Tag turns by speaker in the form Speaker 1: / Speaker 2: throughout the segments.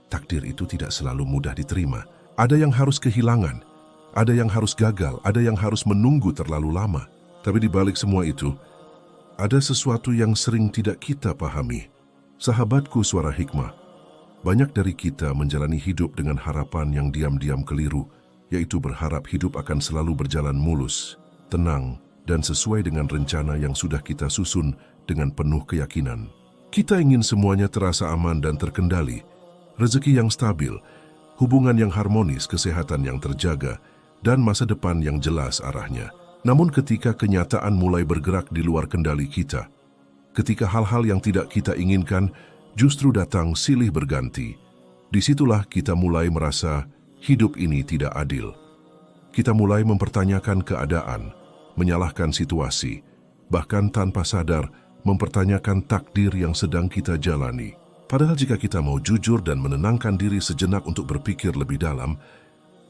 Speaker 1: takdir itu tidak selalu mudah diterima. Ada yang harus kehilangan, ada yang harus gagal, ada yang harus menunggu terlalu lama. Tapi di balik semua itu, ada sesuatu yang sering tidak kita pahami. Sahabatku Suara Hikmah, banyak dari kita menjalani hidup dengan harapan yang diam-diam keliru, yaitu berharap hidup akan selalu berjalan mulus, tenang, dan sesuai dengan rencana yang sudah kita susun dengan penuh keyakinan. Kita ingin semuanya terasa aman dan terkendali, rezeki yang stabil, hubungan yang harmonis, kesehatan yang terjaga, dan masa depan yang jelas arahnya. Namun ketika kenyataan mulai bergerak di luar kendali kita, ketika hal-hal yang tidak kita inginkan justru datang silih berganti, disitulah kita mulai merasa hidup ini tidak adil. Kita mulai mempertanyakan keadaan, menyalahkan situasi, bahkan tanpa sadar mempertanyakan takdir yang sedang kita jalani. Padahal jika kita mau jujur dan menenangkan diri sejenak untuk berpikir lebih dalam,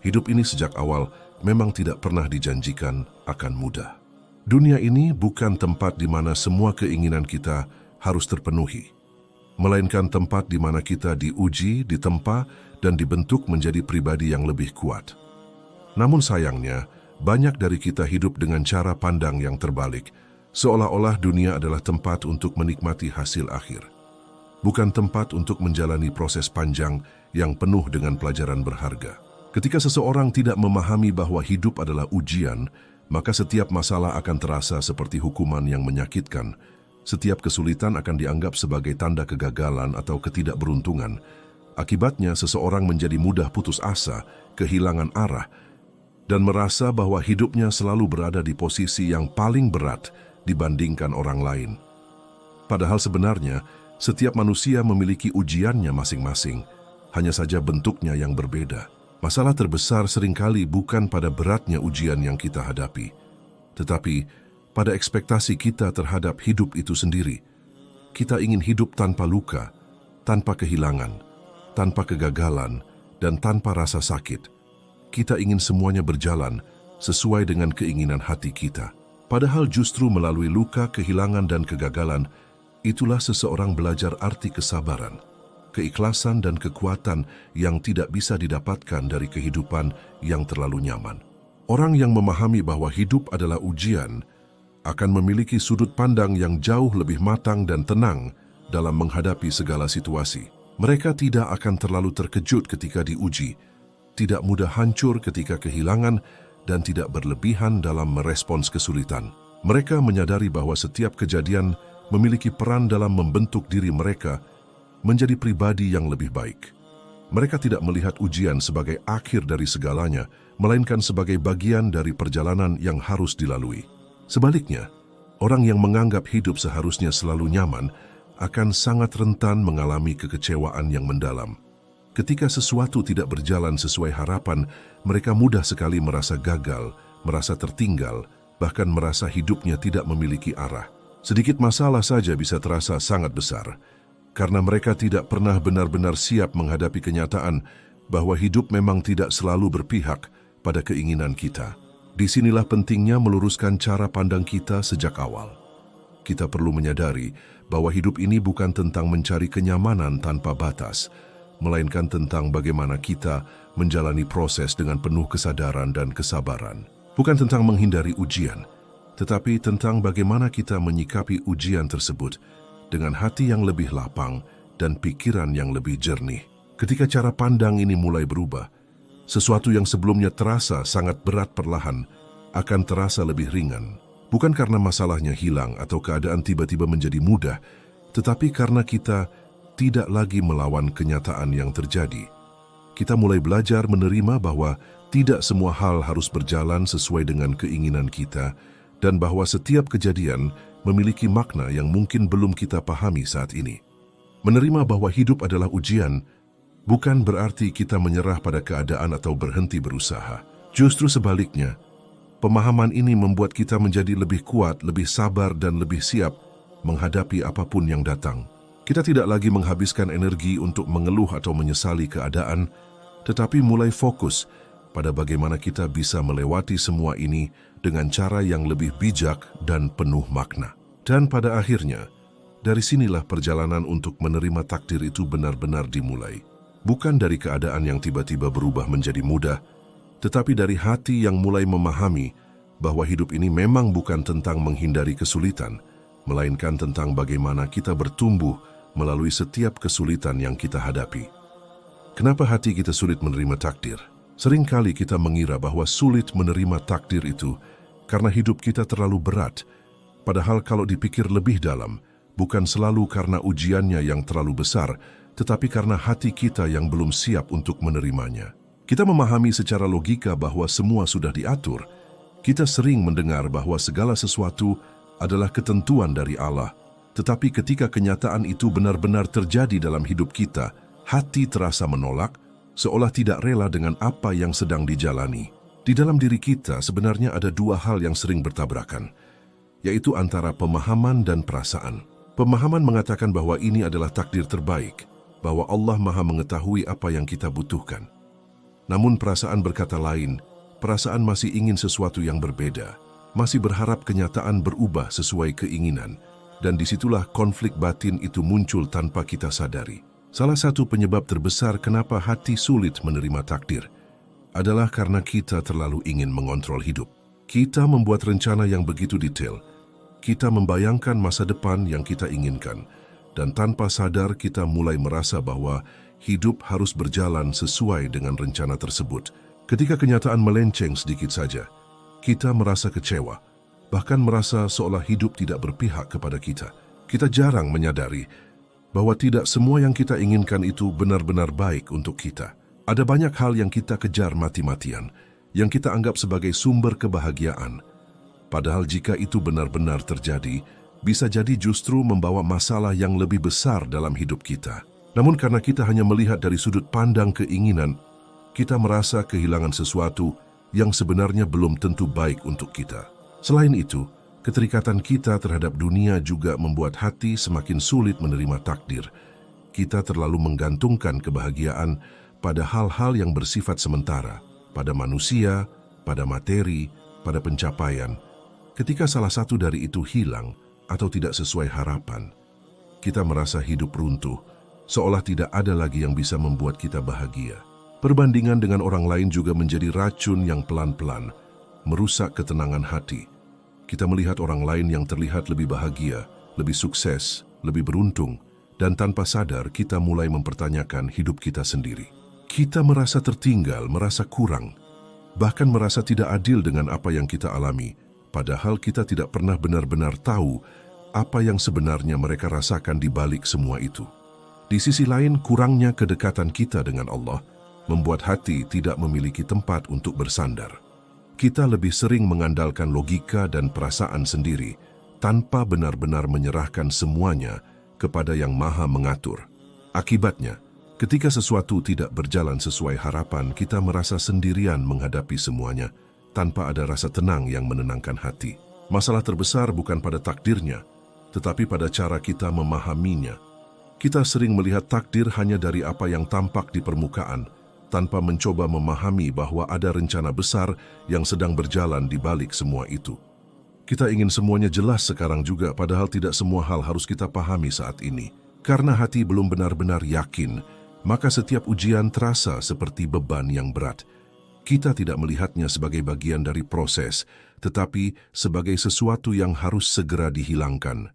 Speaker 1: hidup ini sejak awal memang tidak pernah dijanjikan akan mudah. Dunia ini bukan tempat di mana semua keinginan kita harus terpenuhi, melainkan tempat di mana kita diuji, ditempa, dan dibentuk menjadi pribadi yang lebih kuat. Namun sayangnya, banyak dari kita hidup dengan cara pandang yang terbalik, seolah-olah dunia adalah tempat untuk menikmati hasil akhir, bukan tempat untuk menjalani proses panjang yang penuh dengan pelajaran berharga. Ketika seseorang tidak memahami bahwa hidup adalah ujian, maka setiap masalah akan terasa seperti hukuman yang menyakitkan. Setiap kesulitan akan dianggap sebagai tanda kegagalan atau ketidakberuntungan. Akibatnya, seseorang menjadi mudah putus asa, kehilangan arah, dan merasa bahwa hidupnya selalu berada di posisi yang paling berat dibandingkan orang lain. Padahal sebenarnya, setiap manusia memiliki ujiannya masing-masing, hanya saja bentuknya yang berbeda. Masalah terbesar seringkali bukan pada beratnya ujian yang kita hadapi, tetapi pada ekspektasi kita terhadap hidup itu sendiri. Kita ingin hidup tanpa luka, tanpa kehilangan, tanpa kegagalan, dan tanpa rasa sakit. Kita ingin semuanya berjalan sesuai dengan keinginan hati kita. Padahal justru melalui luka, kehilangan, dan kegagalan, itulah seseorang belajar arti kesabaran, keikhlasan, dan kekuatan yang tidak bisa didapatkan dari kehidupan yang terlalu nyaman. Orang yang memahami bahwa hidup adalah ujian akan memiliki sudut pandang yang jauh lebih matang dan tenang dalam menghadapi segala situasi. Mereka tidak akan terlalu terkejut ketika diuji, tidak mudah hancur ketika kehilangan, dan tidak berlebihan dalam merespons kesulitan. Mereka menyadari bahwa setiap kejadian memiliki peran dalam membentuk diri mereka menjadi pribadi yang lebih baik. Mereka tidak melihat ujian sebagai akhir dari segalanya, melainkan sebagai bagian dari perjalanan yang harus dilalui. Sebaliknya, orang yang menganggap hidup seharusnya selalu nyaman akan sangat rentan mengalami kekecewaan yang mendalam. Ketika sesuatu tidak berjalan sesuai harapan, mereka mudah sekali merasa gagal, merasa tertinggal, bahkan merasa hidupnya tidak memiliki arah. Sedikit masalah saja bisa terasa sangat besar, karena mereka tidak pernah benar-benar siap menghadapi kenyataan bahwa hidup memang tidak selalu berpihak pada keinginan kita. Disinilah pentingnya meluruskan cara pandang kita sejak awal. Kita perlu menyadari bahwa hidup ini bukan tentang mencari kenyamanan tanpa batas, melainkan tentang bagaimana kita menjalani proses dengan penuh kesadaran dan kesabaran. Bukan tentang menghindari ujian, tetapi tentang bagaimana kita menyikapi ujian tersebut dengan hati yang lebih lapang dan pikiran yang lebih jernih. Ketika cara pandang ini mulai berubah, sesuatu yang sebelumnya terasa sangat berat perlahan akan terasa lebih ringan. Bukan karena masalahnya hilang atau keadaan tiba-tiba menjadi mudah, tetapi karena kita tidak lagi melawan kenyataan yang terjadi. Kita mulai belajar menerima bahwa tidak semua hal harus berjalan sesuai dengan keinginan kita, dan bahwa setiap kejadian memiliki makna yang mungkin belum kita pahami saat ini. Menerima bahwa hidup adalah ujian bukan berarti kita menyerah pada keadaan atau berhenti berusaha. Justru sebaliknya, pemahaman ini membuat kita menjadi lebih kuat, lebih sabar, dan lebih siap menghadapi apapun yang datang. Kita tidak lagi menghabiskan energi untuk mengeluh atau menyesali keadaan, tetapi mulai fokus pada bagaimana kita bisa melewati semua ini dengan cara yang lebih bijak dan penuh makna. Dan pada akhirnya, dari sinilah perjalanan untuk menerima takdir itu benar-benar dimulai. Bukan dari keadaan yang tiba-tiba berubah menjadi mudah, tetapi dari hati yang mulai memahami bahwa hidup ini memang bukan tentang menghindari kesulitan, melainkan tentang bagaimana kita bertumbuh melalui setiap kesulitan yang kita hadapi. Kenapa hati kita sulit menerima takdir? Seringkali kita mengira bahwa sulit menerima takdir itu karena hidup kita terlalu berat, padahal kalau dipikir lebih dalam, bukan selalu karena ujiannya yang terlalu besar, tetapi karena hati kita yang belum siap untuk menerimanya. Kita memahami secara logika bahwa semua sudah diatur. Kita sering mendengar bahwa segala sesuatu adalah ketentuan dari Allah. Tetapi ketika kenyataan itu benar-benar terjadi dalam hidup kita, hati terasa menolak, seolah tidak rela dengan apa yang sedang dijalani. Di dalam diri kita sebenarnya ada dua hal yang sering bertabrakan, yaitu antara pemahaman dan perasaan. Pemahaman mengatakan bahwa ini adalah takdir terbaik, bahwa Allah Maha mengetahui apa yang kita butuhkan. Namun perasaan berkata lain, perasaan masih ingin sesuatu yang berbeda, masih berharap kenyataan berubah sesuai keinginan, dan disitulah konflik batin itu muncul tanpa kita sadari. Salah satu penyebab terbesar kenapa hati sulit menerima takdir adalah karena kita terlalu ingin mengontrol hidup. Kita membuat rencana yang begitu detail, kita membayangkan masa depan yang kita inginkan, dan tanpa sadar kita mulai merasa bahwa hidup harus berjalan sesuai dengan rencana tersebut. Ketika kenyataan melenceng sedikit saja, kita merasa kecewa, bahkan merasa seolah hidup tidak berpihak kepada kita. Kita jarang menyadari bahwa tidak semua yang kita inginkan itu benar-benar baik untuk kita. Ada banyak hal yang kita kejar mati-matian, yang kita anggap sebagai sumber kebahagiaan. Padahal jika itu benar-benar terjadi, bisa jadi justru membawa masalah yang lebih besar dalam hidup kita. Namun karena kita hanya melihat dari sudut pandang keinginan, kita merasa kehilangan sesuatu yang sebenarnya belum tentu baik untuk kita. Selain itu, keterikatan kita terhadap dunia juga membuat hati semakin sulit menerima takdir. Kita terlalu menggantungkan kebahagiaan pada hal-hal yang bersifat sementara, pada manusia, pada materi, pada pencapaian. Ketika salah satu dari itu hilang atau tidak sesuai harapan, kita merasa hidup runtuh, seolah tidak ada lagi yang bisa membuat kita bahagia. Perbandingan dengan orang lain juga menjadi racun yang pelan-pelan merusak ketenangan hati. Kita melihat orang lain yang terlihat lebih bahagia, lebih sukses, lebih beruntung, dan tanpa sadar kita mulai mempertanyakan hidup kita sendiri. Kita merasa tertinggal, merasa kurang, bahkan merasa tidak adil dengan apa yang kita alami, padahal kita tidak pernah benar-benar tahu apa yang sebenarnya mereka rasakan di balik semua itu. Di sisi lain, kurangnya kedekatan kita dengan Allah membuat hati tidak memiliki tempat untuk bersandar. Kita lebih sering mengandalkan logika dan perasaan sendiri tanpa benar-benar menyerahkan semuanya kepada Yang Maha Mengatur. Akibatnya, ketika sesuatu tidak berjalan sesuai harapan, kita merasa sendirian menghadapi semuanya tanpa ada rasa tenang yang menenangkan hati. Masalah terbesar bukan pada takdirnya, tetapi pada cara kita memahaminya. Kita sering melihat takdir hanya dari apa yang tampak di permukaan, tanpa mencoba memahami bahwa ada rencana besar yang sedang berjalan di balik semua itu. Kita ingin semuanya jelas sekarang juga, padahal tidak semua hal harus kita pahami saat ini. Karena hati belum benar-benar yakin, maka setiap ujian terasa seperti beban yang berat. Kita tidak melihatnya sebagai bagian dari proses, tetapi sebagai sesuatu yang harus segera dihilangkan.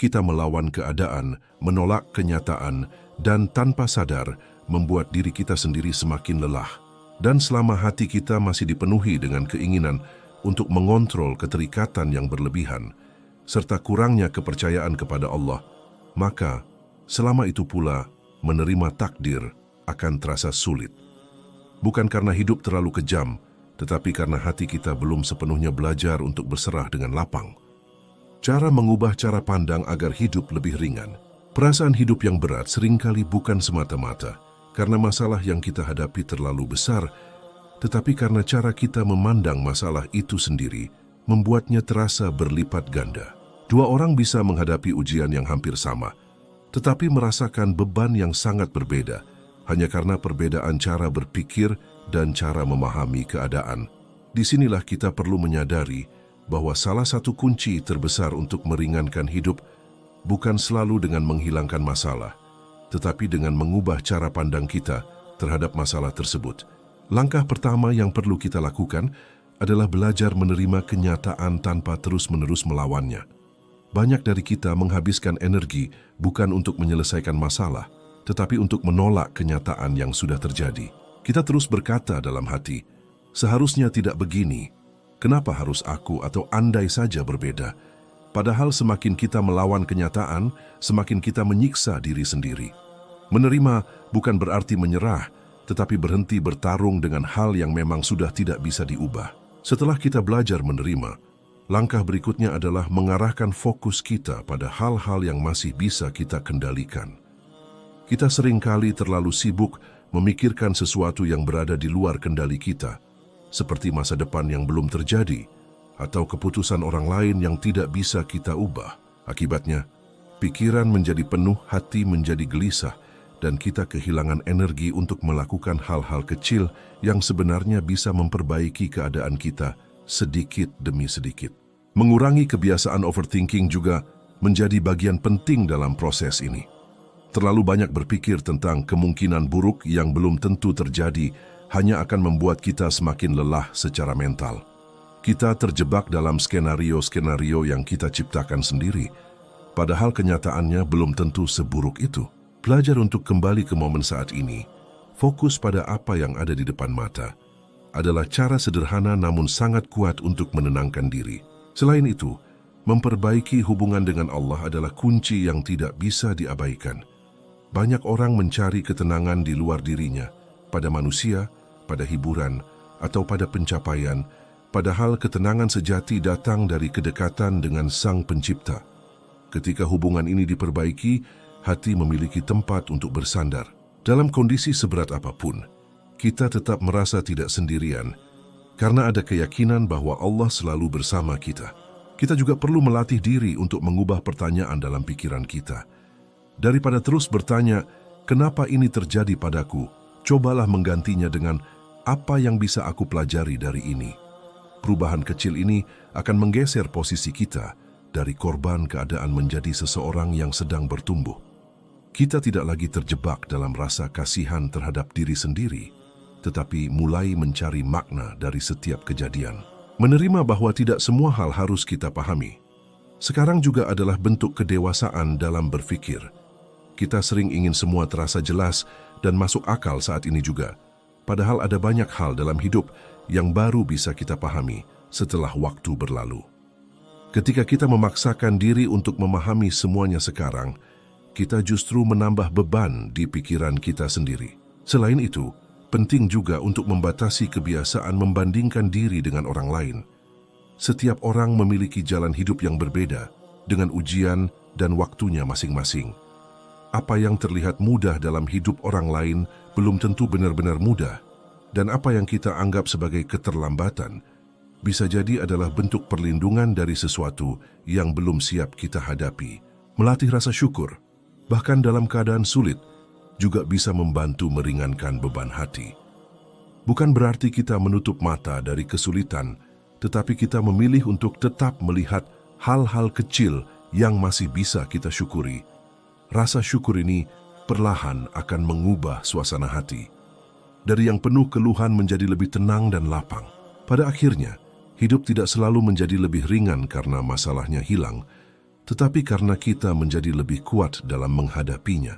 Speaker 1: Kita melawan keadaan, menolak kenyataan, dan tanpa sadar membuat diri kita sendiri semakin lelah. Dan selama hati kita masih dipenuhi dengan keinginan untuk mengontrol keterikatan yang berlebihan, serta kurangnya kepercayaan kepada Allah, maka selama itu pula menerima takdir akan terasa sulit. Bukan karena hidup terlalu kejam, tetapi karena hati kita belum sepenuhnya belajar untuk berserah dengan lapang. Cara mengubah cara pandang agar hidup lebih ringan. Perasaan hidup yang berat seringkali bukan semata-mata karena masalah yang kita hadapi terlalu besar, tetapi karena cara kita memandang masalah itu sendiri membuatnya terasa berlipat ganda. Dua orang bisa menghadapi ujian yang hampir sama, tetapi merasakan beban yang sangat berbeda, hanya karena perbedaan cara berpikir dan cara memahami keadaan. Disinilah kita perlu menyadari bahwa salah satu kunci terbesar untuk meringankan hidup bukan selalu dengan menghilangkan masalah, tetapi dengan mengubah cara pandang kita terhadap masalah tersebut. Langkah pertama yang perlu kita lakukan adalah belajar menerima kenyataan tanpa terus-menerus melawannya. Banyak dari kita menghabiskan energi bukan untuk menyelesaikan masalah, tetapi untuk menolak kenyataan yang sudah terjadi. Kita terus berkata dalam hati, seharusnya tidak begini, kenapa harus aku atau andai saja berbeda? Padahal semakin kita melawan kenyataan, semakin kita menyiksa diri sendiri. Menerima bukan berarti menyerah, tetapi berhenti bertarung dengan hal yang memang sudah tidak bisa diubah. Setelah kita belajar menerima, langkah berikutnya adalah mengarahkan fokus kita pada hal-hal yang masih bisa kita kendalikan. Kita seringkali terlalu sibuk memikirkan sesuatu yang berada di luar kendali kita, seperti masa depan yang belum terjadi, atau keputusan orang lain yang tidak bisa kita ubah. Akibatnya, pikiran menjadi penuh, hati menjadi gelisah, dan kita kehilangan energi untuk melakukan hal-hal kecil yang sebenarnya bisa memperbaiki keadaan kita sedikit demi sedikit. Mengurangi kebiasaan overthinking juga menjadi bagian penting dalam proses ini. Terlalu banyak berpikir tentang kemungkinan buruk yang belum tentu terjadi hanya akan membuat kita semakin lelah secara mental. Kita terjebak dalam skenario-skenario yang kita ciptakan sendiri, padahal kenyataannya belum tentu seburuk itu. Belajar untuk kembali ke momen saat ini, fokus pada apa yang ada di depan mata, adalah cara sederhana namun sangat kuat untuk menenangkan diri. Selain itu, memperbaiki hubungan dengan Allah adalah kunci yang tidak bisa diabaikan. Banyak orang mencari ketenangan di luar dirinya, pada manusia, pada hiburan, atau pada pencapaian, padahal ketenangan sejati datang dari kedekatan dengan Sang Pencipta. Ketika hubungan ini diperbaiki, hati memiliki tempat untuk bersandar. Dalam kondisi seberat apapun, kita tetap merasa tidak sendirian, karena ada keyakinan bahwa Allah selalu bersama kita. Kita juga perlu melatih diri untuk mengubah pertanyaan dalam pikiran kita. Daripada terus bertanya, kenapa ini terjadi padaku? Cobalah menggantinya dengan, apa yang bisa aku pelajari dari ini? Perubahan kecil ini akan menggeser posisi kita dari korban keadaan menjadi seseorang yang sedang bertumbuh. Kita tidak lagi terjebak dalam rasa kasihan terhadap diri sendiri, tetapi mulai mencari makna dari setiap kejadian. Menerima bahwa tidak semua hal harus kita pahami. Sekarang juga adalah bentuk kedewasaan dalam berpikir. Kita sering ingin semua terasa jelas dan masuk akal saat ini juga. Padahal ada banyak hal dalam hidup yang baru bisa kita pahami setelah waktu berlalu. Ketika kita memaksakan diri untuk memahami semuanya sekarang, kita justru menambah beban di pikiran kita sendiri. Selain itu, penting juga untuk membatasi kebiasaan membandingkan diri dengan orang lain. Setiap orang memiliki jalan hidup yang berbeda, dengan ujian dan waktunya masing-masing. Apa yang terlihat mudah dalam hidup orang lain belum tentu benar-benar mudah, dan apa yang kita anggap sebagai keterlambatan bisa jadi adalah bentuk perlindungan dari sesuatu yang belum siap kita hadapi. Melatih rasa syukur, bahkan dalam keadaan sulit, juga bisa membantu meringankan beban hati. Bukan berarti kita menutup mata dari kesulitan, tetapi kita memilih untuk tetap melihat hal-hal kecil yang masih bisa kita syukuri. Rasa syukur ini perlahan akan mengubah suasana hati. Dari yang penuh keluhan menjadi lebih tenang dan lapang. Pada akhirnya, hidup tidak selalu menjadi lebih ringan karena masalahnya hilang, tetapi karena kita menjadi lebih kuat dalam menghadapinya.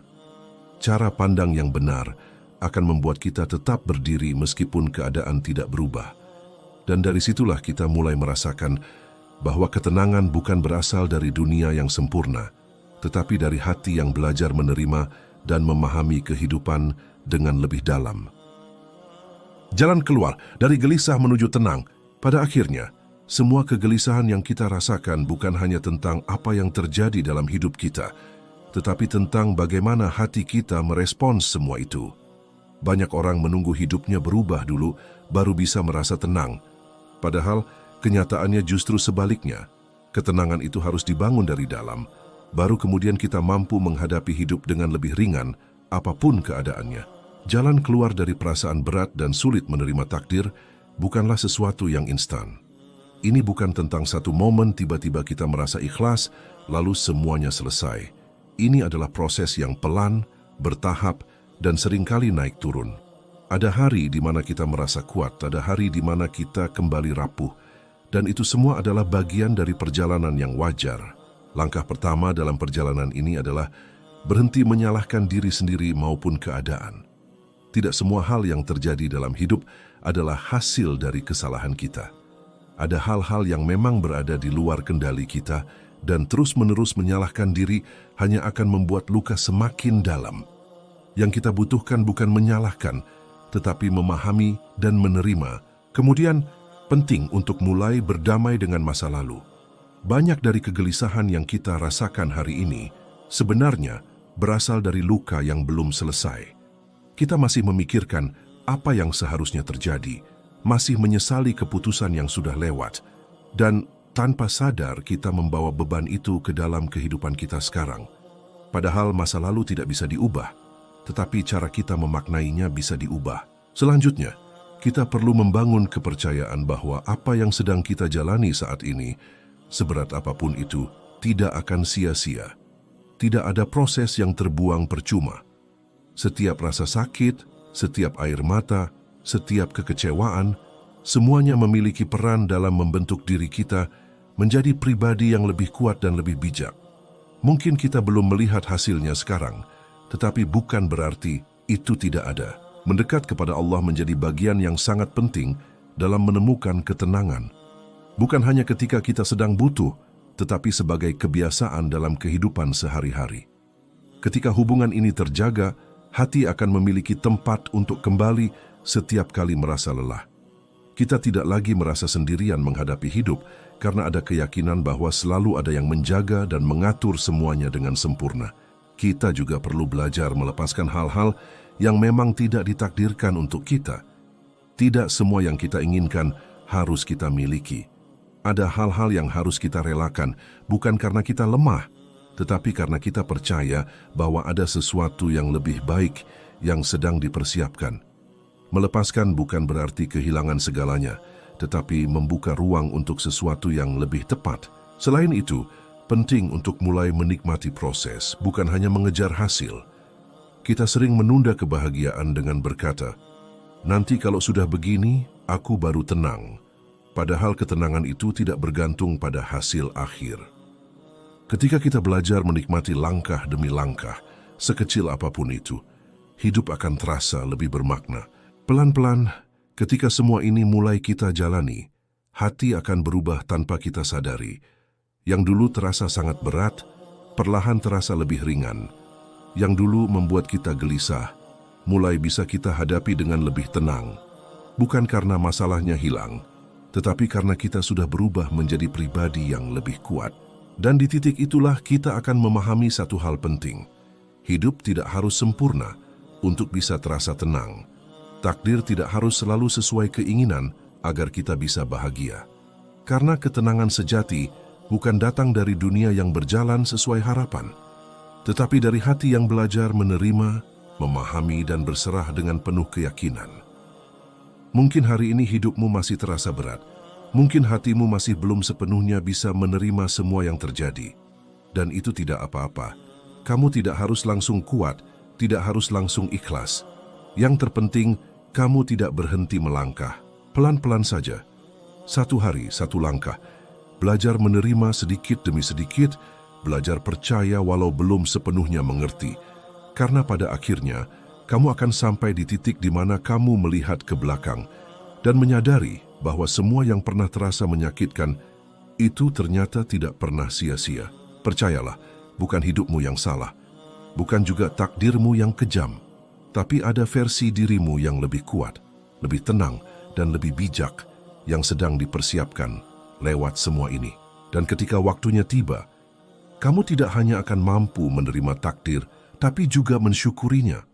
Speaker 1: Cara pandang yang benar akan membuat kita tetap berdiri meskipun keadaan tidak berubah. Dan dari situlah kita mulai merasakan bahwa ketenangan bukan berasal dari dunia yang sempurna, tetapi dari hati yang belajar menerima dan memahami kehidupan dengan lebih dalam. Jalan keluar dari gelisah menuju tenang, pada akhirnya, semua kegelisahan yang kita rasakan bukan hanya tentang apa yang terjadi dalam hidup kita, tetapi tentang bagaimana hati kita merespons semua itu. Banyak orang menunggu hidupnya berubah dulu, baru bisa merasa tenang. Padahal, kenyataannya justru sebaliknya. Ketenangan itu harus dibangun dari dalam, baru kemudian kita mampu menghadapi hidup dengan lebih ringan, apapun keadaannya. Jalan keluar dari perasaan berat dan sulit menerima takdir bukanlah sesuatu yang instan. Ini bukan tentang satu momen tiba-tiba kita merasa ikhlas, lalu semuanya selesai. Ini adalah proses yang pelan, bertahap, dan seringkali naik turun. Ada hari di mana kita merasa kuat, ada hari di mana kita kembali rapuh, dan itu semua adalah bagian dari perjalanan yang wajar. Langkah pertama dalam perjalanan ini adalah berhenti menyalahkan diri sendiri maupun keadaan. Tidak semua hal yang terjadi dalam hidup adalah hasil dari kesalahan kita. Ada hal-hal yang memang berada di luar kendali kita, dan terus-menerus menyalahkan diri hanya akan membuat luka semakin dalam. Yang kita butuhkan bukan menyalahkan, tetapi memahami dan menerima. Kemudian, penting untuk mulai berdamai dengan masa lalu. Banyak dari kegelisahan yang kita rasakan hari ini sebenarnya berasal dari luka yang belum selesai. Kita masih memikirkan apa yang seharusnya terjadi, masih menyesali keputusan yang sudah lewat, dan tanpa sadar kita membawa beban itu ke dalam kehidupan kita sekarang. Padahal masa lalu tidak bisa diubah, tetapi cara kita memaknainya bisa diubah. Selanjutnya, kita perlu membangun kepercayaan bahwa apa yang sedang kita jalani saat ini, seberat apapun itu, tidak akan sia-sia. Tidak ada proses yang terbuang percuma. Setiap rasa sakit, setiap air mata, setiap kekecewaan, semuanya memiliki peran dalam membentuk diri kita menjadi pribadi yang lebih kuat dan lebih bijak. Mungkin kita belum melihat hasilnya sekarang, tetapi bukan berarti itu tidak ada. Mendekat kepada Allah menjadi bagian yang sangat penting dalam menemukan ketenangan. Bukan hanya ketika kita sedang butuh, tetapi sebagai kebiasaan dalam kehidupan sehari-hari. Ketika hubungan ini terjaga, hati akan memiliki tempat untuk kembali setiap kali merasa lelah. Kita tidak lagi merasa sendirian menghadapi hidup karena ada keyakinan bahwa selalu ada yang menjaga dan mengatur semuanya dengan sempurna. Kita juga perlu belajar melepaskan hal-hal yang memang tidak ditakdirkan untuk kita. Tidak semua yang kita inginkan harus kita miliki. Ada hal-hal yang harus kita relakan, bukan karena kita lemah, tetapi karena kita percaya bahwa ada sesuatu yang lebih baik yang sedang dipersiapkan. Melepaskan bukan berarti kehilangan segalanya, tetapi membuka ruang untuk sesuatu yang lebih tepat. Selain itu, penting untuk mulai menikmati proses, bukan hanya mengejar hasil. Kita sering menunda kebahagiaan dengan berkata, "Nanti kalau sudah begini, aku baru tenang." Padahal ketenangan itu tidak bergantung pada hasil akhir. Ketika kita belajar menikmati langkah demi langkah, sekecil apapun itu, hidup akan terasa lebih bermakna. Pelan-pelan, ketika semua ini mulai kita jalani, hati akan berubah tanpa kita sadari. Yang dulu terasa sangat berat, perlahan terasa lebih ringan. Yang dulu membuat kita gelisah, mulai bisa kita hadapi dengan lebih tenang. Bukan karena masalahnya hilang, tetapi karena kita sudah berubah menjadi pribadi yang lebih kuat. Dan di titik itulah kita akan memahami satu hal penting. Hidup tidak harus sempurna untuk bisa terasa tenang. Takdir tidak harus selalu sesuai keinginan agar kita bisa bahagia. Karena ketenangan sejati bukan datang dari dunia yang berjalan sesuai harapan, tetapi dari hati yang belajar menerima, memahami, dan berserah dengan penuh keyakinan. Mungkin hari ini hidupmu masih terasa berat. Mungkin hatimu masih belum sepenuhnya bisa menerima semua yang terjadi. Dan itu tidak apa-apa. Kamu tidak harus langsung kuat, tidak harus langsung ikhlas. Yang terpenting, kamu tidak berhenti melangkah. Pelan-pelan saja. Satu hari, satu langkah. Belajar menerima sedikit demi sedikit, belajar percaya walau belum sepenuhnya mengerti. Karena pada akhirnya, kamu akan sampai di titik di mana kamu melihat ke belakang dan menyadari bahwa semua yang pernah terasa menyakitkan itu ternyata tidak pernah sia-sia. Percayalah, bukan hidupmu yang salah, bukan juga takdirmu yang kejam, tapi ada versi dirimu yang lebih kuat, lebih tenang, dan lebih bijak yang sedang dipersiapkan lewat semua ini. Dan ketika waktunya tiba, kamu tidak hanya akan mampu menerima takdir, tapi juga mensyukurinya.